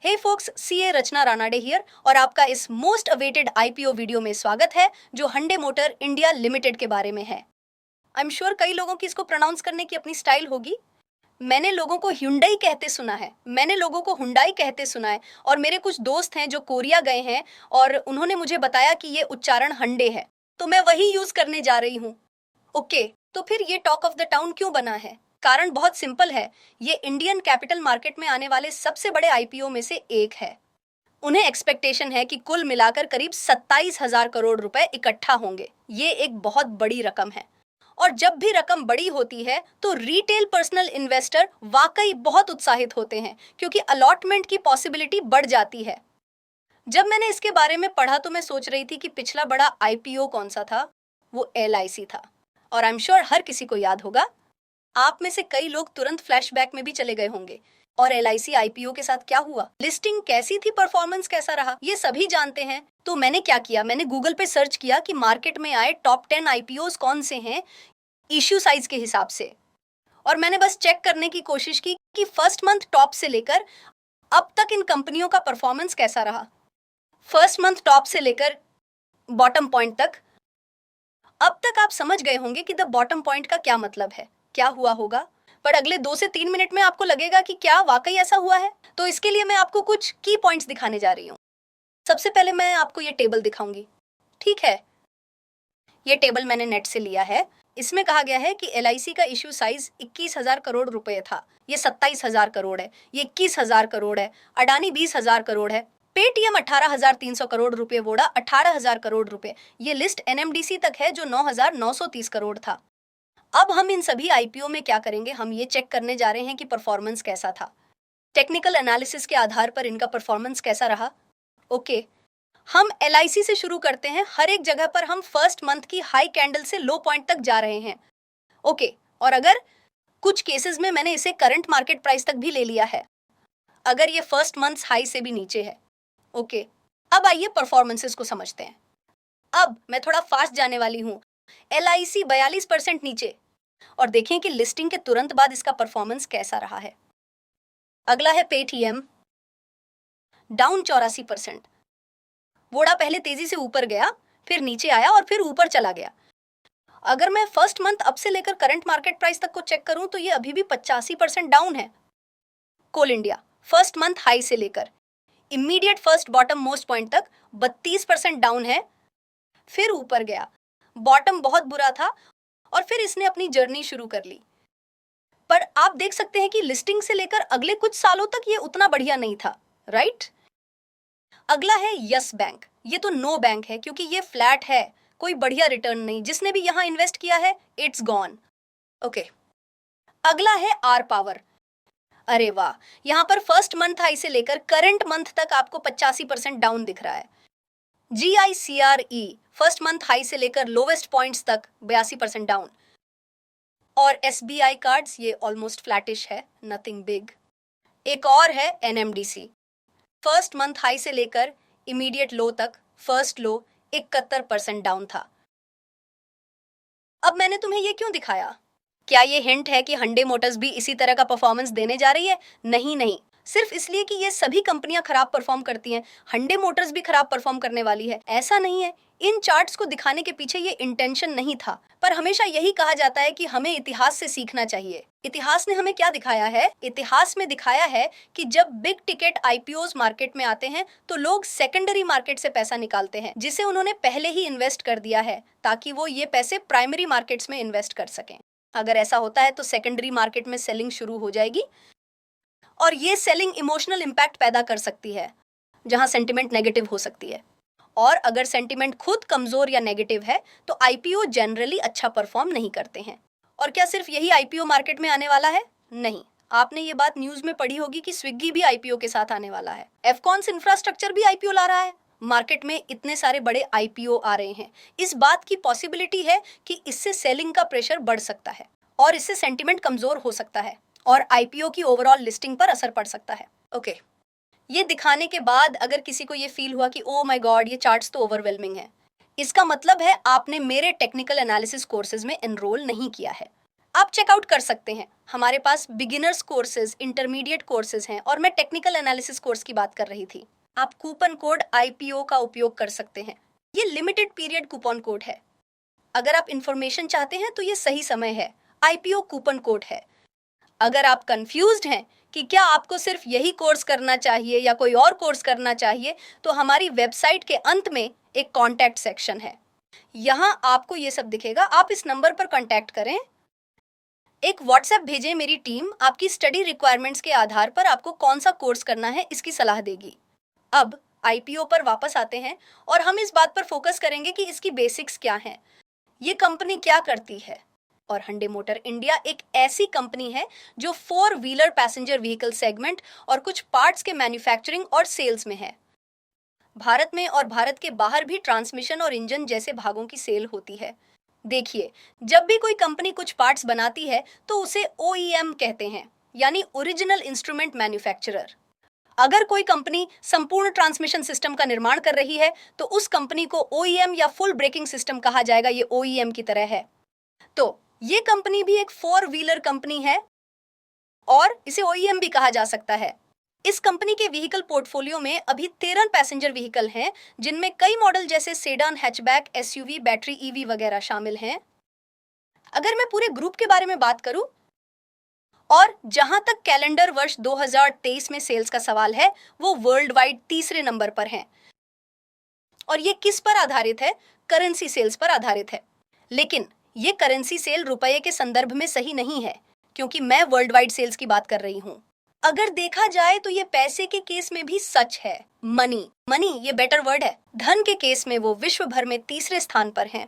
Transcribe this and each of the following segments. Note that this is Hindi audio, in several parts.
Hey folks, CA Rachana Ranade here और आपका इस मोस्ट अवेटेड आईपीओ वीडियो में स्वागत है जो हंडे मोटर इंडिया लिमिटेड के बारे में है। आई एम श्योर कई लोगों की इसको प्रोनाउंस करने की अपनी स्टाइल होगी। मैंने लोगों को ह्युंडई कहते सुना है, मैंने लोगों को हुंडई कहते सुना है और मेरे कुछ दोस्त हैं जो कोरिया गए हैं और उन्होंने मुझे बताया कि ये उच्चारण हंडे है, तो मैं वही यूज करने जा रही हूँ। ओके, तो फिर ये टॉक ऑफ द टाउन क्यों बना है? कारण बहुत सिंपल है। ये इंडियन कैपिटल मार्केट में आने वाले सबसे बड़े आईपीओ में से एक है। उन्हें एक्सपेक्टेशन है कि कुल मिलाकर करीब 27,000 करोड़ रुपए इकट्ठा होंगे। ये एक बहुत बड़ी रकम है और जब भी रकम बड़ी होती है तो रिटेल पर्सनल इन्वेस्टर वाकई बहुत उत्साहित होते हैं क्योंकि अलॉटमेंट की पॉसिबिलिटी बढ़ जाती है। जब मैंने इसके बारे में पढ़ा तो मैं सोच रही थी कि पिछला बड़ा आईपीओ कौन सा था। वो एलआईसी था और आई एम श्योर हर किसी को याद होगा। आप में से कई लोग तुरंत फ्लैशबैक में भी चले गए होंगे। और एलआईसी आईपीओ के साथ क्या हुआ, लिस्टिंग कैसी थी, परफॉर्मेंस कैसा रहा, ये सभी जानते हैं। तो मैंने क्या किया, मैंने गूगल पे सर्च किया कि मार्केट में आए टॉप 10 आईपीओस कौन से हैं इश्यू साइज के हिसाब से। और मैंने बस चेक करने की कोशिश की कि फर्स्ट मंथ टॉप से लेकर अब तक इन कंपनियों का परफॉर्मेंस कैसा रहा। फर्स्ट मंथ टॉप से लेकर बॉटम पॉइंट तक। अब तक आप समझ गए होंगे कि द बॉटम पॉइंट का क्या मतलब है, क्या हुआ होगा। पर अगले 2 से 3 मिनट में आपको लगेगा कि क्या वाकई ऐसा हुआ है। तो इसके लिए मैं आपको कुछ की पॉइंट्स दिखाने जा रही हूँ। सबसे पहले मैं आपको ये टेबल दिखाऊंगी, ठीक है। ये टेबल मैंने नेट से लिया है। इसमें कहा गया है कि एलआईसी का इश्यू साइज 21,000 करोड़ रुपए था। ये 27,000 करोड़ है, ये 21,000 करोड़ है, अडानी 20,000 करोड़ है, पेटीएम 18,300 करोड़ रुपए, वोडा 18,000 करोड़ रुपए। ये लिस्ट एनएमडीसी तक है जो 9,930 करोड़ था। अब हम इन सभी आईपीओ में क्या करेंगे, हम ये चेक करने जा रहे हैं कि परफॉर्मेंस कैसा था। टेक्निकल एनालिसिस के आधार पर इनका परफॉर्मेंस कैसा रहा। ओके, हम एलआईसी से शुरू करते हैं। हर एक जगह पर हम फर्स्ट मंथ की हाई कैंडल से लो पॉइंट तक जा रहे हैं। ओके, और अगर कुछ केसेस में मैंने इसे करंट मार्केट प्राइस तक भी ले लिया है, अगर ये फर्स्ट मंथ हाई से भी नीचे है। ओके, अब आइए परफॉर्मेंसेस को समझते हैं। अब मैं थोड़ा फास्ट जाने वाली हूँ। एलआईसी 42% नीचे, और देखें कि लिस्टिंग के तुरंत बाद इसका परफॉर्मेंस कैसा रहा है। अगला है पेटीएम, डाउन 84%। वोडा पहले तेजी से ऊपर गया, फिर नीचे आया और फिर ऊपर चला गया। अगर मैं फर्स्ट मंथ अब से लेकर करंट मार्केट प्राइस तक को चेक करूं तो ये अभी भी 85% डाउन है। कोल इंडिया फर्स्ट मंथ हाई से लेकर immediate first bottom most point तक 32% डाउन है, फिर ऊपर गया। बॉटम बहुत बुरा था और फिर इसने अपनी जर्नी शुरू कर ली। पर आप देख सकते हैं कि लिस्टिंग से लेकर अगले कुछ सालों तक ये उतना बढ़िया नहीं था, राइट। अगला है यस बैंक। ये तो नो बैंक है क्योंकि ये फ्लैट है, कोई बढ़िया रिटर्न नहीं। जिसने भी यहां इन्वेस्ट किया है इट्स गॉन। ओके, अगला है आर पावर। अरे वाह, यहां पर फर्स्ट मंथ हाई से लेकर करंट मंथ तक आपको 85% डाउन दिख रहा है। GICRE फर्स्ट मंथ हाई से लेकर लोवेस्ट पॉइंट्स तक 82% डाउन। और SBI कार्ड्स ये ऑलमोस्ट फ्लैटिश है, नथिंग बिग। एक और है NMDC, फर्स्ट मंथ हाई से लेकर इमीडिएट लो तक फर्स्ट लो 71% डाउन था। अब मैंने तुम्हें ये क्यों दिखाया? क्या ये हिंट है कि हंडे मोटर्स भी इसी तरह का परफॉर्मेंस देने जा रही है? नहीं नहीं, सिर्फ इसलिए कि ये सभी कंपनियां खराब परफॉर्म करती हैं, हंडे मोटर्स भी खराब परफॉर्म करने वाली है, ऐसा नहीं है। इन चार्ट्स को दिखाने के पीछे ये इंटेंशन नहीं था। पर हमेशा यही कहा जाता है कि हमें इतिहास से सीखना चाहिए। इतिहास ने हमें क्या दिखाया है? इतिहास में दिखाया है कि जब बिग टिकट आईपीओस मार्केट में आते हैं तो लोग सेकेंडरी मार्केट से पैसा निकालते हैं जिसे उन्होंने पहले ही इन्वेस्ट कर दिया है, ताकि वो ये पैसे प्राइमरी मार्केट्स में इन्वेस्ट कर सकें। अगर ऐसा होता है तो सेकेंडरी मार्केट में सेलिंग शुरू हो जाएगी और ये सेलिंग इमोशनल इंपैक्ट पैदा कर सकती है जहां सेंटिमेंट नेगेटिव हो सकती है। और अगर सेंटिमेंट खुद कमजोर या नेगेटिव है तो आईपीओ जनरली अच्छा परफॉर्म नहीं करते हैं। और क्या सिर्फ यही आईपीओ मार्केट में आने वाला है? नहीं, आपने ये बात न्यूज में पढ़ी होगी कि स्विगी भी आईपीओ के साथ आने वाला है। एफकॉन्स इंफ्रास्ट्रक्चर भी आईपीओ ला रहा है। मार्केट में इतने सारे बड़े आईपीओ आ रहे हैं, इस बात की पॉसिबिलिटी है कि इससे सेलिंग का प्रेशर बढ़ सकता है और इससे सेंटिमेंट कमजोर हो सकता है और आईपीओ की ओवरऑल लिस्टिंग पर असर पड़ सकता है। ओके, ये दिखाने के बाद अगर किसी को ये फील हुआ कि ओ माय गॉड ये चार्ट्स तो ओवरवेलमिंग है, इसका मतलब है आपने मेरे टेक्निकल एनालिसिस कोर्सेज में एनरोल नहीं किया है। आप चेकआउट कर सकते हैं। हमारे पास बिगिनर्स कोर्सेज, इंटरमीडिएट कोर्सेज हैं और मैं टेक्निकल एनालिसिस कोर्स की बात कर रही थी। आप कूपन कोड IPO का उपयोग कर सकते हैं। ये लिमिटेड पीरियड कूपन कोड है। अगर आप इंफॉर्मेशन चाहते हैं तो ये सही समय है। IPO कूपन कोड है। अगर आप कंफ्यूज्ड हैं कि क्या आपको सिर्फ यही कोर्स करना चाहिए या कोई और कोर्स करना चाहिए, तो हमारी वेबसाइट के अंत में एक कॉन्टैक्ट सेक्शन है। यहाँ आपको ये सब दिखेगा। आप इस नंबर पर कॉन्टैक्ट करें, एक व्हाट्सएप भेजें। मेरी टीम आपकी स्टडी रिक्वायरमेंट्स के आधार पर आपको कौन सा कोर्स करना है इसकी सलाह देगी। अब IPO पर वापस आते हैं और हम इस बात पर फोकस करेंगे कि इसकी बेसिक्स क्या हैं, ये कंपनी क्या करती है। और hyundai मोटर इंडिया एक ऐसी कंपनी है जो 4 व्हीलर पैसेंजर व्हीकल सेगमेंट और कुछ पार्ट्स के मैन्युफैक्चरिंग और सेल्स में है। भारत में और भारत के बाहर भी ट्रांसमिशन और इंजन जैसे भागों की सेल होती है। देखिए, जब भी कोई कंपनी कुछ पार्ट्स बनाती है तो उसे OEM कहते हैं, यानी ओरिजिनल इंस्ट्रूमेंट मैन्युफैक्चरर। अगर कोई कंपनी संपूर्ण ट्रांसमिशन सिस्टम का निर्माण कर रही है तो उस कंपनी को OEM या फुल ब्रेकिंग सिस्टम कहा जाएगा। ये OEM की तरह है। तो ये कंपनी भी एक 4 व्हीलर कंपनी है और इसे OEM भी कहा जा सकता है। इस कंपनी के व्हीकल पोर्टफोलियो में अभी 13 पैसेंजर व्हीकल हैं, जिनमें कई मॉडल जैसे sedan, hatchback, SUV, battery EV वगैरह शामिल हैं। अगर मैं पूरे ग्रुप के बारे में बात करूं, और जहां तक कैलेंडर वर्ष 2023 में सेल्स का सवाल है, वो वर्ल्ड वाइड तीसरे नंबर पर हैं। और ये किस पर आधारित है? करेंसी सेल्स पर आधारित है। लेकिन ये करेंसी सेल रुपये के संदर्भ में सही नहीं है, क्योंकि मैं वर्ल्ड वाइड सेल्स की बात कर रही हूँ। अगर देखा जाए तो ये पैसे के केस में भी सच है। मनी ये बेटर वर्ड है। धन के केस में वो विश्व भर में तीसरे स्थान पर हैं।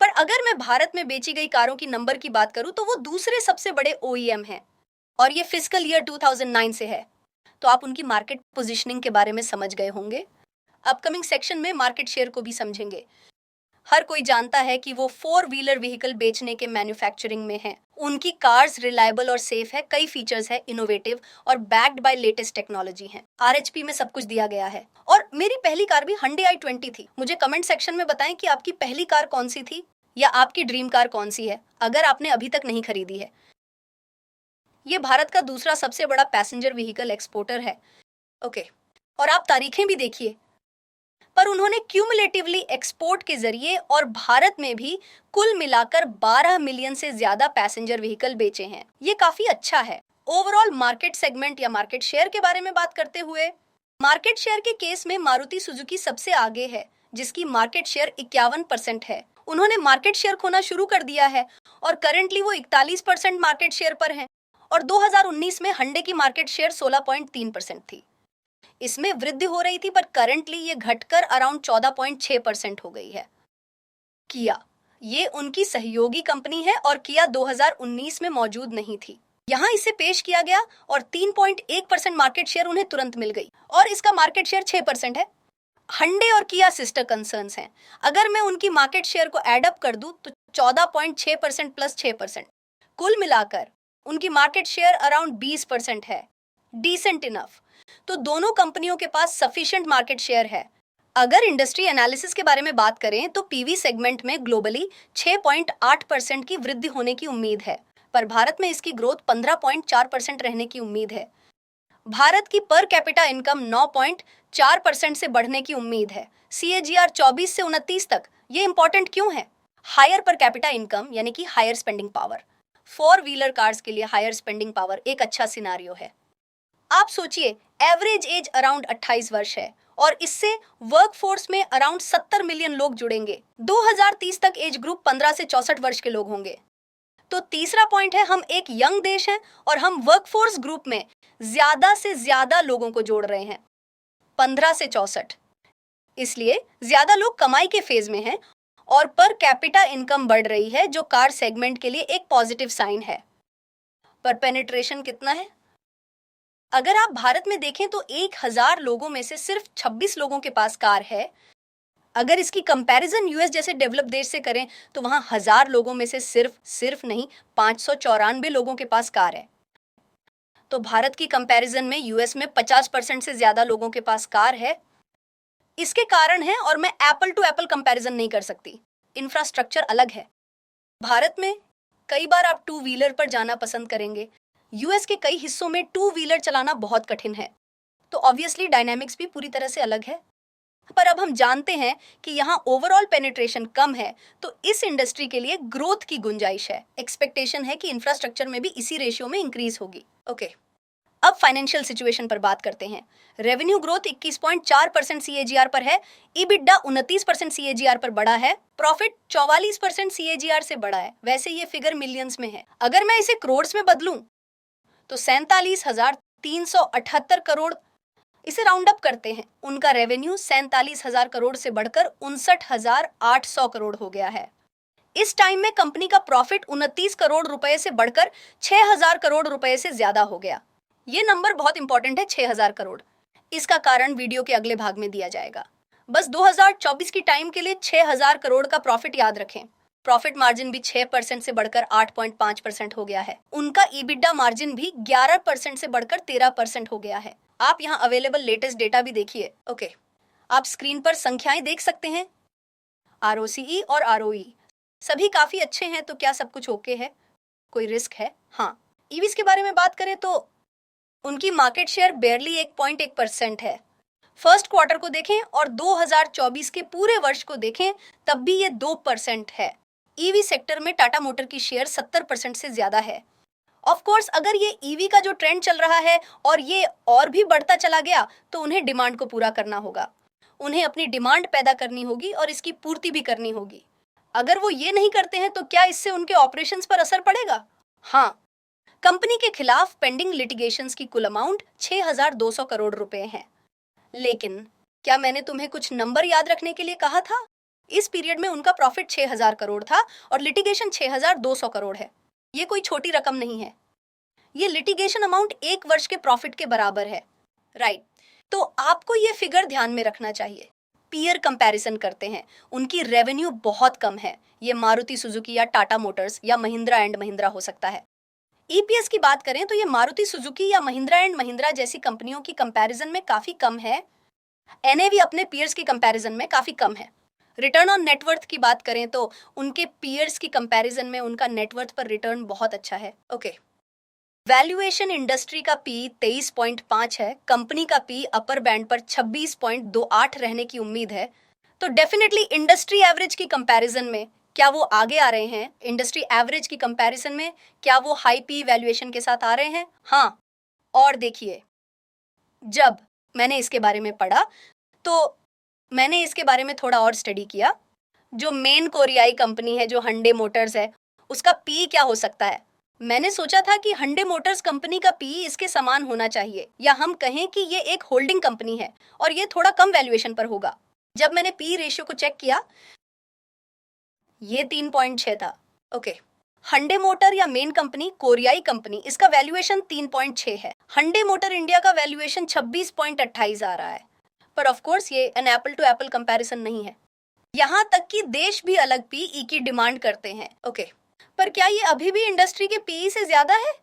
पर अगर मैं भारत में बेची गई कारों की नंबर की बात करूं तो वो दूसरे सबसे बड़े OEM हैं और ये फिस्कल ईयर 2009 से है। तो आप उनकी मार्केट पोजीशनिंग के बारे में समझ गए होंगे। अपकमिंग सेक्शन में मार्केट शेयर को भी समझेंगे। हर कोई जानता है कि वो 4 व्हीलर व्हीकल बेचने के मैन्युफैक्चरिंग में हैं। उनकी कार्स रिलायबल और सेफ है, कई फीचर्स है, इनोवेटिव और बैक्ड बाय लेटेस्ट टेक्नोलॉजी है। RHP में सब कुछ दिया गया है। और मेरी पहली कार भी Hyundai i20 थी। मुझे कमेंट सेक्शन में बताएं कि आपकी पहली कार कौन सी थी या आपकी ड्रीम कार कौन सी है, अगर आपने अभी तक नहीं खरीदी है। ये भारत का दूसरा सबसे बड़ा पैसेंजर व्हीकल एक्सपोर्टर है। ओके, और आप तारीखें भी देखिए। पर उन्होंने क्यूमुलेटिवली एक्सपोर्ट के जरिए और भारत में भी कुल मिलाकर 12 मिलियन से ज्यादा पैसेंजर व्हीकल बेचे हैं। ये काफी अच्छा है। ओवरऑल मार्केट सेगमेंट या मार्केट शेयर के बारे में बात करते हुए, मार्केट शेयर के केस में मारुति सुजुकी सबसे आगे है, जिसकी मार्केट शेयर 51% है। उन्होंने मार्केट शेयर खोना शुरू कर दिया है और करंटली वो 41% मार्केट शेयर पर हैं। और 2019 में Hyundai की मार्केट शेयर 16.3% थी। इसमें वृद्धि हो रही थी, पर करंटली ये घटकर अराउंड 14.6% हो गई है। किया, ये उनकी सहयोगी कंपनी है और किया 2019 में मौजूद नहीं थी। यहाँ इसे पेश किया गया और 3.1% मार्केट शेयर उन्हें तुरंत मिल गई और इसका मार्केट शेयर 6% है। Hyundai और किया सिस्टर कंसर्न्स हैं। अगर मैं उनकी मार्केट शेयर को एड अप कर दूं तो 14.6% प्लस 6%, कुल मिलाकर उनकी मार्केट शेयर अराउंड 20% है। Decent enough. तो दोनों कंपनियों के पास सफिशिएंट मार्केट शेयर है। अगर इंडस्ट्री एनालिसिस के बारे में बात करें तो PV सेगमेंट में ग्लोबली 6.8% की वृद्धि होने की उम्मीद है, पर भारत में इसकी ग्रोथ 15.4% रहने की उम्मीद है। भारत की पर कैपिटा इनकम 9.4% से बढ़ने की उम्मीद है। CAGR 24 से 29 तक। ये इंपॉर्टेंट क्यों है? हायर पर कैपिटा इनकम यानी कि higher spending power. 4 wheeler cars के लिए हायर स्पेंडिंग पावर एक अच्छा सिनारियो है। आप सोचिए, एवरेज एज अराउंड 28 वर्ष है और इससे वर्कफोर्स में अराउंड 70 मिलियन लोग जुड़ेंगे। 2030 तक एज ग्रुप 15 से 64 वर्ष के लोग होंगे। तो तीसरा पॉइंट है, हम एक यंग देश हैं और हम वर्कफोर्स ग्रुप में ज्यादा से ज्यादा लोगों को जोड़ रहे हैं, 15 से 64। इसलिए ज्यादा लोग कमाई के फेज में हैं और पर कैपिटा इनकम बढ़ रही है, जो कार सेगमेंट के लिए एक पॉजिटिव साइन है। पर पेनिट्रेशन कितना है? अगर आप भारत में देखें तो 1000 लोगों में से सिर्फ 26 लोगों के पास कार है। अगर इसकी कंपैरिजन US जैसे डेवलप देश से करें तो वहां 1000 लोगों में से सिर्फ नहीं 594 लोगों के पास कार है। तो भारत की कंपैरिजन में US में 50% से ज्यादा लोगों के पास कार है। इसके कारण है, और मैं एप्पल टू एप्पल कंपैरिजन नहीं कर सकती। इंफ्रास्ट्रक्चर अलग है। भारत में कई बार आप टू व्हीलर पर जाना पसंद करेंगे। यूएस के कई हिस्सों में टू व्हीलर चलाना बहुत कठिन है, तो ऑब्वियसली डायनामिक्स भी पूरी तरह से अलग है। पर अब हम जानते हैं कि यहाँ ओवरऑल पेनिट्रेशन कम है, तो इस इंडस्ट्री के लिए ग्रोथ की गुंजाइश है। एक्सपेक्टेशन है कि इंफ्रास्ट्रक्चर में भी इसी रेशियो में इंक्रीज होगी। ओके, अब फाइनेंशियल सिचुएशन पर बात करते हैं। रेवेन्यू ग्रोथ 21.4% सीएजीआर पर है, ईबिटडा 29% सीएजीआर पर बढ़ा है, प्रॉफिट 44% सीएजीआर से बढ़ा है। वैसे ये फिगर मिलियंस में है, अगर मैं इसे करोड़ में बदलूं तो 47,378 करोड़। इसे राउंड अप करते हैं, उनका रेवेन्यू 47,000 करोड़ से बढ़कर 59,800 करोड़ हो गया है। इस टाइम में कंपनी का प्रॉफिट 29 करोड़ रुपए से बढ़कर 6,000 करोड़ रुपए से ज्यादा हो गया। ये नंबर बहुत इंपॉर्टेंट है, 6,000 करोड़। इसका कारण वीडियो के अगले भाग में दिया जाएगा। बस 2024 की टाइम के लिए 6,000 करोड़ का प्रॉफिट याद रखें। प्रॉफिट मार्जिन भी 6% से बढ़कर 8.5% हो गया है। उनका ईबिटडा मार्जिन भी 11% से बढ़कर 13% हो गया है। आप यहाँ अवेलेबल लेटेस्ट डेटा भी देखिए। ओके, आप स्क्रीन पर संख्याएं देख सकते हैं। आरओसीई और आरओई सभी काफी अच्छे हैं, तो क्या सब कुछ ओके है? कोई रिस्क है? हाँ। ईवीज के बारे में बात करें तो उनकी मार्केट शेयर बेयरली 1.1% है। फर्स्ट क्वार्टर को देखें और 2024 के पूरे वर्ष को देखें, तब भी ये 2% है। ईवी सेक्टर में टाटा मोटर की शेयर 70% से ज्यादा है। ऑफ कोर्स अगर ये ईवी का जो ट्रेंड चल रहा है और ये और भी बढ़ता चला गया, तो उन्हें डिमांड को पूरा करना होगा। उन्हें अपनी डिमांड पैदा करनी होगी और इसकी पूर्ति भी करनी होगी। अगर वो ये नहीं करते हैं तो क्या इससे उनके ऑपरेशंस पर असर पड़ेगा? हाँ, कंपनी के खिलाफ पेंडिंग लिटिगेशंस की कुल अमाउंट 6,200 करोड़ रुपए है। लेकिन क्या मैंने तुम्हें कुछ नंबर याद रखने के लिए कहा था? इस पीरियड में उनका प्रॉफिट 6,000 करोड़ था और लिटिगेशन 6,200 करोड़ है। ये कोई छोटी रकम नहीं है। ये लिटिगेशन अमाउंट एक वर्ष के प्रॉफिट के बराबर है, राइट? तो आपको ये फिगर ध्यान में रखना चाहिए। पीयर कंपैरिजन करते हैं, उनकी रेवेन्यू बहुत कम है। ये मारुति सुजुकी या टाटा मोटर्स या महिंद्रा एंड महिंद्रा हो सकता है। ईपीएस की बात करें तो ये मारुति सुजुकी या महिंद्रा एंड महिंद्रा जैसी कंपनियों की कंपैरिजन में काफी कम है। एनएवी अपने पीयर्स की कंपैरिजन में काफी कम है। रिटर्न ऑन नेटवर्थ की बात करें तो उनके पीयर्स की कंपैरिजन में उनका नेटवर्थ पर रिटर्न बहुत अच्छा है। ओके, वैल्यूएशन इंडस्ट्री का पी 23.5 है, कंपनी का पी अपर बैंड पर 26.28 रहने की उम्मीद है। तो डेफिनेटली इंडस्ट्री एवरेज की कंपैरिजन में क्या वो आगे आ रहे हैं? इंडस्ट्री एवरेज की कंपैरिजन में क्या वो हाई पी वैल्यूएशन के साथ आ रहे हैं? हाँ। और देखिए, जब मैंने इसके बारे में पढ़ा तो मैंने इसके बारे में थोड़ा और स्टडी किया। जो मेन कोरियाई कंपनी है, जो हंडे मोटर्स है, उसका पी क्या हो सकता है? मैंने सोचा था कि हंडे मोटर्स कंपनी का पी इसके समान होना चाहिए, या हम कहें कि ये एक होल्डिंग कंपनी है और ये थोड़ा कम वैल्यूएशन पर होगा। जब मैंने पी रेशियो को चेक किया, ये 3.6 था। ओके, हंडे मोटर या मेन कंपनी कोरियाई कंपनी, इसका वैल्यूएशन 3.6 है। हंडे मोटर इंडिया का वैल्यूएशन 26.28 आ रहा है। पर ऑफ कोर्स ये an apple to apple comparison नहीं है। यहाँ तक कि देश भी अलग पीई की डिमांड करते हैं। ओके, पर क्या ये अभी भी इंडस्ट्री के पीई से ज्यादा है?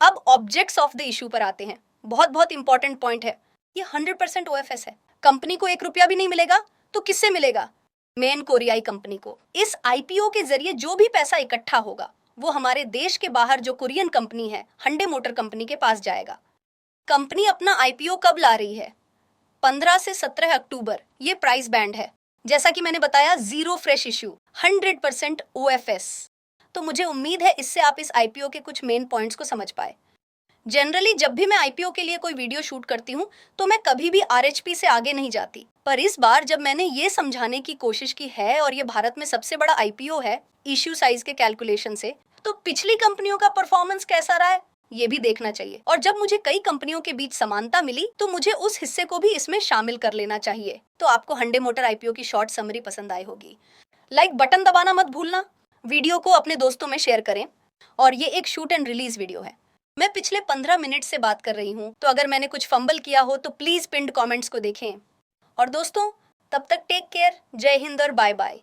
अब ऑब्जेक्ट्स ऑफ द इशू पर आते हैं। बहुत बहुत इंपॉर्टेंट पॉइंट है। ये 100% ओएफएस है। कंपनी को 1 रुपया भी नहीं मिलेगा, तो किससे मिलेगा? मेन कोरियाई कंपनी को। इस आईपीओ के जरिए जो भी पैसा इकट्ठा होगा वो हमारे देश के बाहर जो कोरियन कंपनी है, हंडे मोटर कंपनी के पास जाएगा। कंपनी अपना आईपीओ कब ला रही है? 15 से 17 अक्टूबर। ये प्राइस बैंड है। जैसा कि मैंने बताया, जीरो फ्रेश इश्यू, 100% ओएफएस। तो मुझे उम्मीद है इससे आप इस आईपीओ के कुछ मेन पॉइंट्स को समझ पाए। जनरली जब भी मैं आईपीओ के लिए कोई वीडियो शूट करती हूँ तो मैं कभी भी आरएचपी से आगे नहीं जाती। पर इस बार जब मैंने ये समझाने की कोशिश की है और ये भारत में सबसे बड़ा आईपीओ है इश्यू साइज के कैलकुलेशन से, तो पिछली कंपनियों का परफॉर्मेंस कैसा रहा है ये भी देखना चाहिए। और जब मुझे कई कंपनियों के बीच समानता मिली तो मुझे उस हिस्से को भी इसमें शामिल कर लेना चाहिए। तो आपको हंडे मोटर आईपीओ की शॉर्ट समरी पसंद आई होगी। लाइक बटन दबाना मत भूलना, वीडियो को अपने दोस्तों में शेयर करें। और ये एक शूट एंड रिलीज वीडियो है। मैं पिछले 15 मिनट से बात कर रही हूँ, तो अगर मैंने कुछ फंबल किया हो तो प्लीज पिन्ड कमेंट्स को देखें। और दोस्तों, तब तक टेक केयर, जय हिंद और बाय बाय।